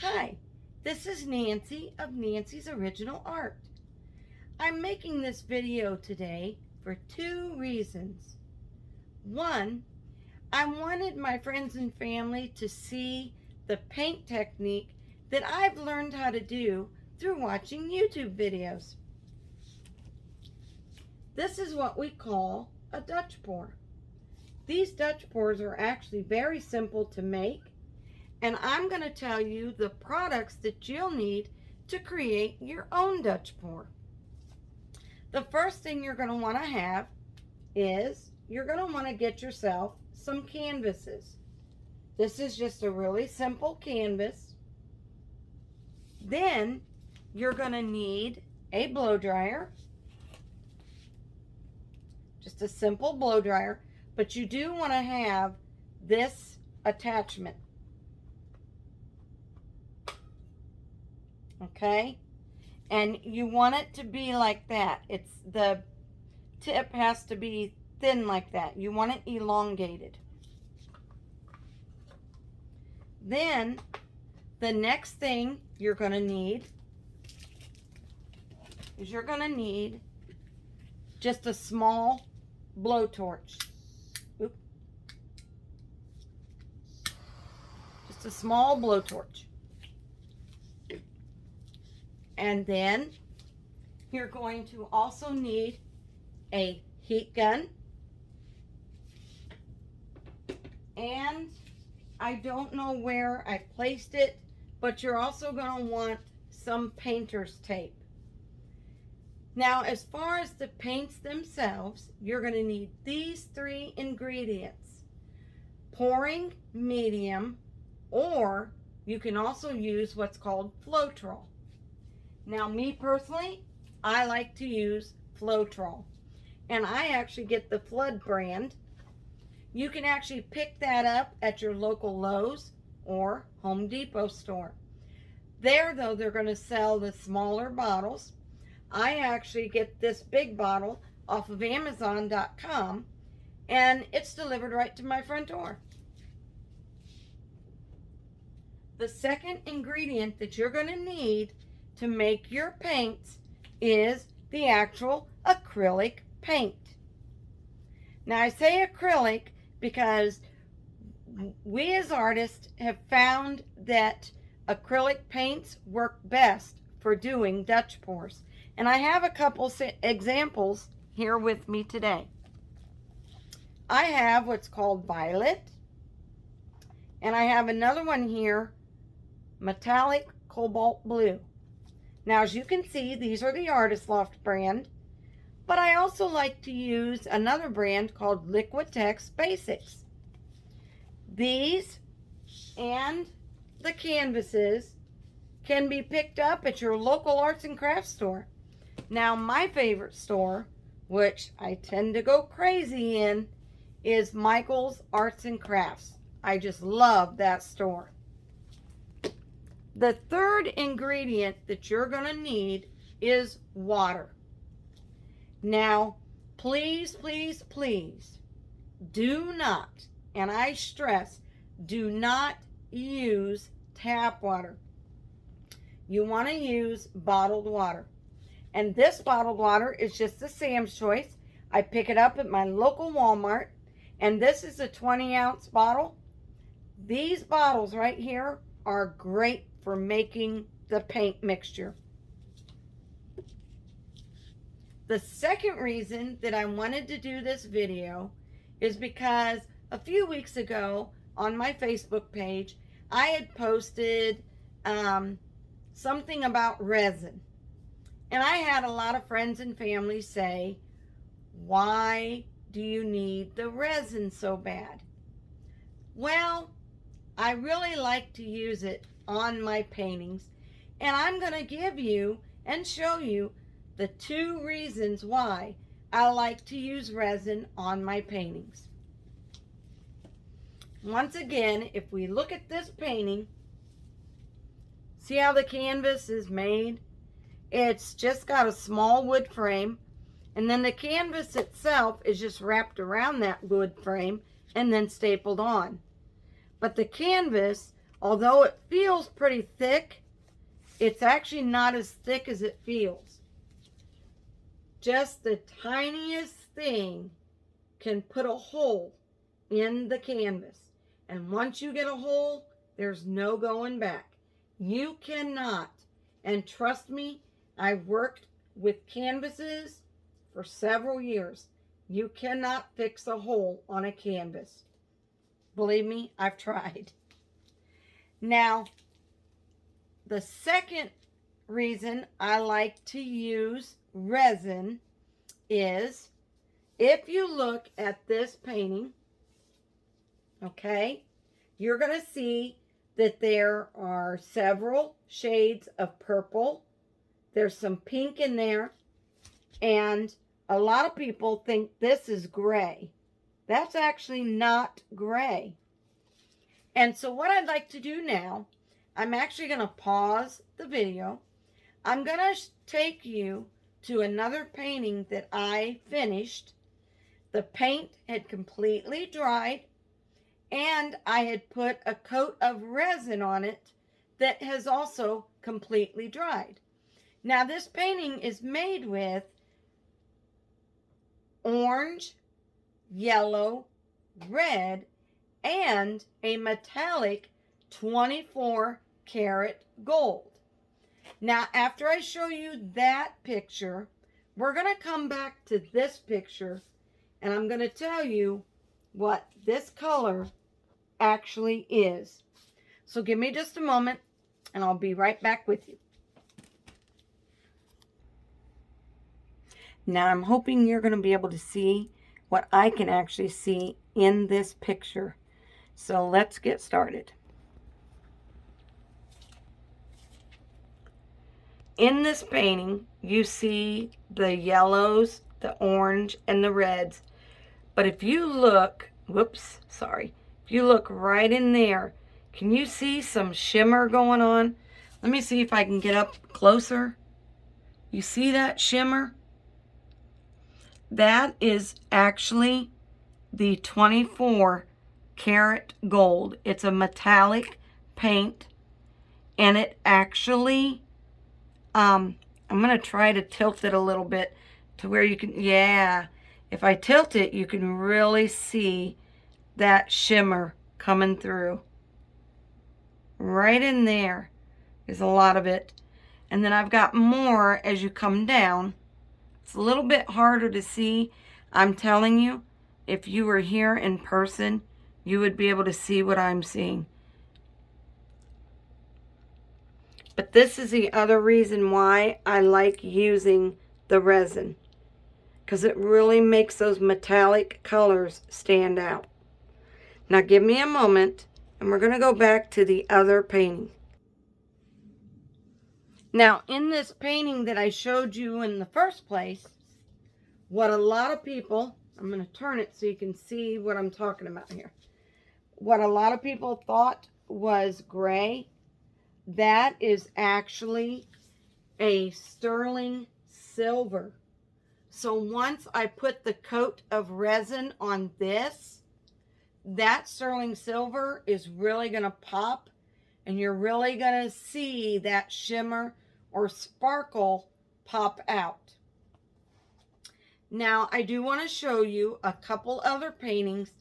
Hi, this is Nancy of Nancy's Original Art. I'm making this video today for two reasons. One, I wanted my friends and family to see the paint technique that I've learned how to do through watching YouTube videos. This is what we call a Dutch pour. These Dutch pours are actually very simple to make, and I'm going to tell you the products that you'll need to create your own Dutch pour. The first thing you're going to want to have is you're going to want to get yourself some canvases. This is just a really simple canvas. Then you're going to need a blow dryer. Just a simple blow dryer, but you do want to have this attachment. Okay? And you want it to be like that. The tip has to be thin like that. You want it elongated. Then the next thing you're going to need is you're going to need just a small blowtorch. Oop. Just a small blowtorch. And then you're going to also need a heat gun. And I don't know where I placed it, but you're also going to want some painter's tape. Now, as far as the paints themselves, you're going to need these three ingredients: pouring medium, or you can also use what's called Floetrol. Now, me personally, I like to use Floetrol, and I actually get the Flood brand. You can actually pick that up at your local Lowe's or Home Depot store. There, though, they're going to sell the smaller bottles. I actually get this big bottle off of Amazon.com, and it's delivered right to my front door. The second ingredient that you're going to need to make your paints is the actual acrylic paint. Now, I say acrylic because we as artists have found that acrylic paints work best for doing Dutch pours. And I have a couple examples here with me today. I have what's called Violet, and I have another one here, Metallic Cobalt Blue. Now, as you can see, these are the Artist Loft brand, but I also like to use another brand called Liquitex Basics. These and the canvases can be picked up at your local arts and crafts store. Now, my favorite store, which I tend to go crazy in, is Michael's Arts and Crafts. I just love that store. The third ingredient that you're going to need is water. Now, please, please, please, do not, and I stress, do not use tap water. You want to use bottled water. And this bottled water is just a Sam's Choice. I pick it up at my local Walmart, and this is a 20-ounce bottle. These bottles right here are great for making the paint mixture. The second reason that I wanted to do this video is because a few weeks ago on my Facebook page, I had posted something about resin. And I had a lot of friends and family say, why do you need the resin so bad? Well, I really like to use it on my paintings, and I'm going to give you and show you the two reasons why I like to use resin on my paintings. Once again, if we look at this painting, see how the canvas is made? It's just got a small wood frame, and then the canvas itself is just wrapped around that wood frame and then stapled on. But the canvas Although it feels pretty thick, it's actually not as thick as it feels. Just the tiniest thing can put a hole in the canvas. And once you get a hole, there's no going back. You cannot, and trust me, I've worked with canvases for several years. You cannot fix a hole on a canvas. Believe me, I've tried. Now, the second reason I like to use resin is if you look at this painting, okay, you're going to see that there are several shades of purple. There's some pink in there, and a lot of people think this is gray. That's actually not gray. And so what I'd like to do now, I'm actually going to pause the video. I'm going to take you to another painting that I finished. The paint had completely dried, and I had put a coat of resin on it that has also completely dried. Now this painting is made with orange, yellow, red, and a metallic 24 karat gold. Now, after I show you that picture, we're going to come back to this picture, and I'm going to tell you what this color actually is. So give me just a moment, and I'll be right back with you. Now, I'm hoping you're going to be able to see what I can actually see in this picture. So let's get started. In this painting, you see the yellows, the orange, and the reds. But if you look, if you look right in there, can you see some shimmer going on? Let me see if I can get up closer. You see that shimmer? That is actually the 24 karat gold. It's a metallic paint, and it actually, I'm going to try to tilt it a little bit to where you can, yeah, if I tilt it, you can really see that shimmer coming through. Right in there is a lot of it. And then I've got more as you come down. It's a little bit harder to see. I'm telling you, if you were here in person, you would be able to see what I'm seeing. But this is the other reason why I like using the resin, because it really makes those metallic colors stand out. Now give me a moment, and we're going to go back to the other painting. Now, in this painting that I showed you in the first place, what a lot of people, I'm going to turn it so you can see what I'm talking about here. What a lot of people thought was gray, that is actually a sterling silver. So once I put the coat of resin on this, that sterling silver is really going to pop, and you're really going to see that shimmer or sparkle pop out. Now, I do want to show you a couple other paintings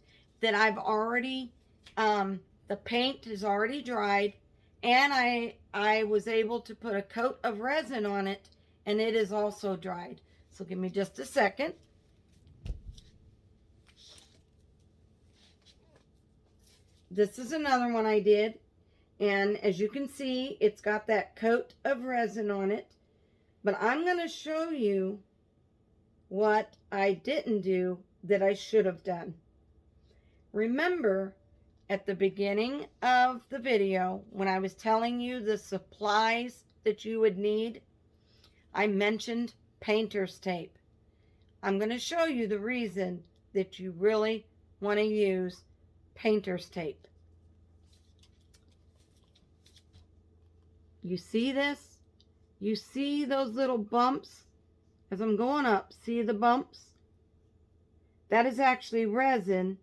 that I've already, the paint has already dried, and I was able to put a coat of resin on it, and it is also dried. So give me just a second. This is another one I did. And as you can see, it's got that coat of resin on it. But I'm going to show you what I didn't do that I should have done. Remember, at the beginning of the video, when I was telling you the supplies that you would need, I mentioned painter's tape. I'm going to show you the reason that you really want to use painter's tape. You see this? You see those little bumps? As I'm going up, see the bumps? That is actually resin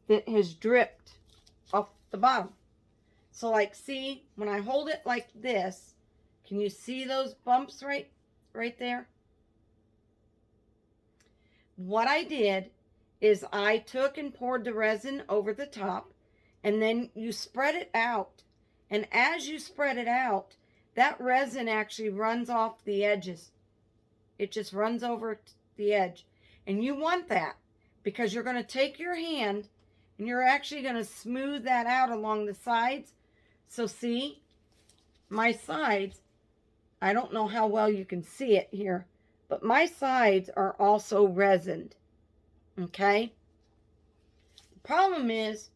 that has dripped off the bottom. So like, see, when I hold it like this, can you see those bumps right there? What I did is I took and poured the resin over the top, and then you spread it out. And as you spread it out, that resin actually runs off the edges. It just runs over the edge. And you want that because you're going to take your hand and you're actually going to smooth that out along the sides. So see, my sides, I don't know how well you can see it here, but my sides are also resined. Okay? The problem is,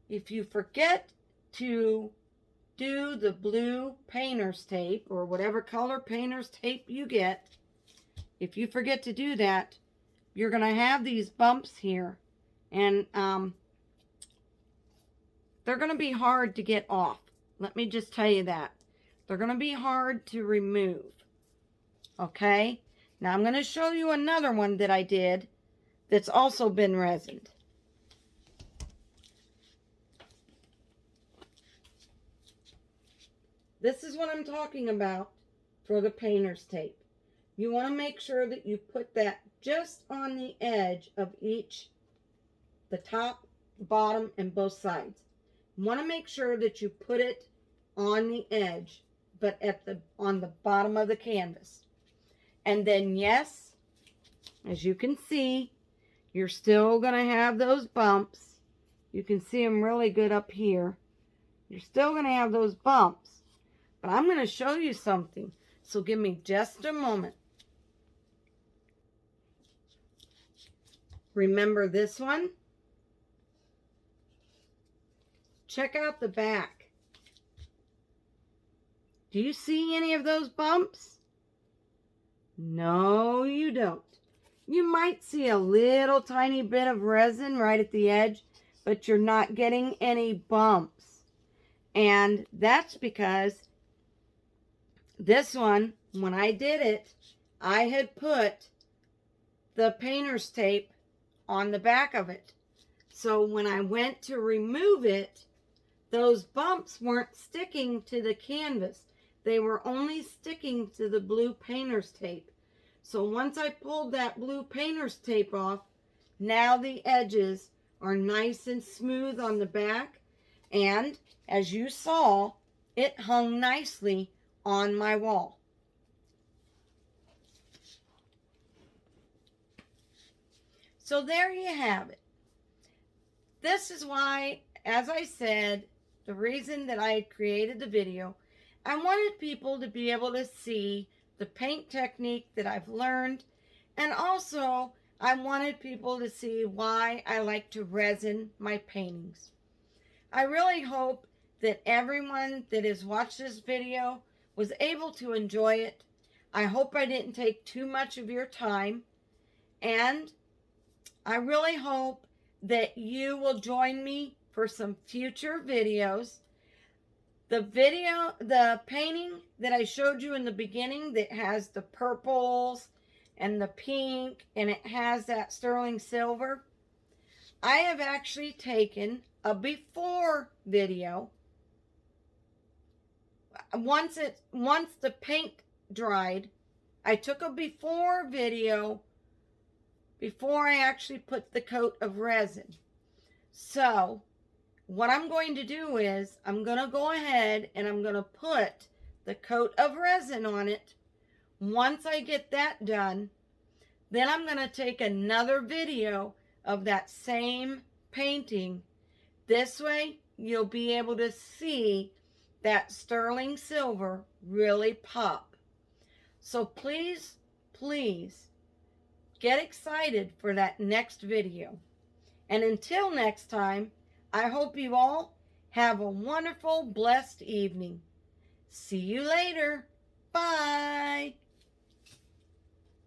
if you forget to do the blue painter's tape or whatever color painter's tape you get, if you forget to do that, you're going to have these bumps here, and they're going to be hard to get off. Let me just tell you that. They're going to be hard to remove. Okay? Now I'm going to show you another one that I did that's also been resined. This is what I'm talking about for the painter's tape. You want to make sure that you put that just on the edge of each, the top, bottom, and both sides. You want to make sure that you put it on the edge, but on the bottom of the canvas. And then, yes, as you can see, you're still going to have those bumps. You can see them really good up here. You're still going to have those bumps. But I'm going to show you something. So give me just a moment. Remember this one? Check out the back. Do you see any of those bumps? No, you don't. You might see a little tiny bit of resin right at the edge, but you're not getting any bumps. And that's because this one, when I did it, I had put the painter's tape on the back of it. So when I went to remove it, those bumps weren't sticking to the canvas. They were only sticking to the blue painter's tape. So once I pulled that blue painter's tape off, now the edges are nice and smooth on the back. And as you saw, it hung nicely on my wall. So there you have it. This is why, as I said, the reason that I created the video, I wanted people to be able to see the paint technique that I've learned, and also I wanted people to see why I like to resin my paintings. I really hope that everyone that has watched this video was able to enjoy it. I hope I didn't take too much of your time, and I really hope that you will join me for some future videos. The painting that I showed you in the beginning that has the purples and the pink and it has that sterling silver, I have actually taken a before video. Once the paint dried, I took a before video before I actually put the coat of resin. So what I'm going to do is I'm going to go ahead and I'm going to put the coat of resin on it. Once I get that done, then I'm going to take another video of that same painting. This way you'll be able to see that sterling silver really pop. So please, please get excited for that next video. And until next time, I hope you all have a wonderful, blessed evening. See you later. Bye.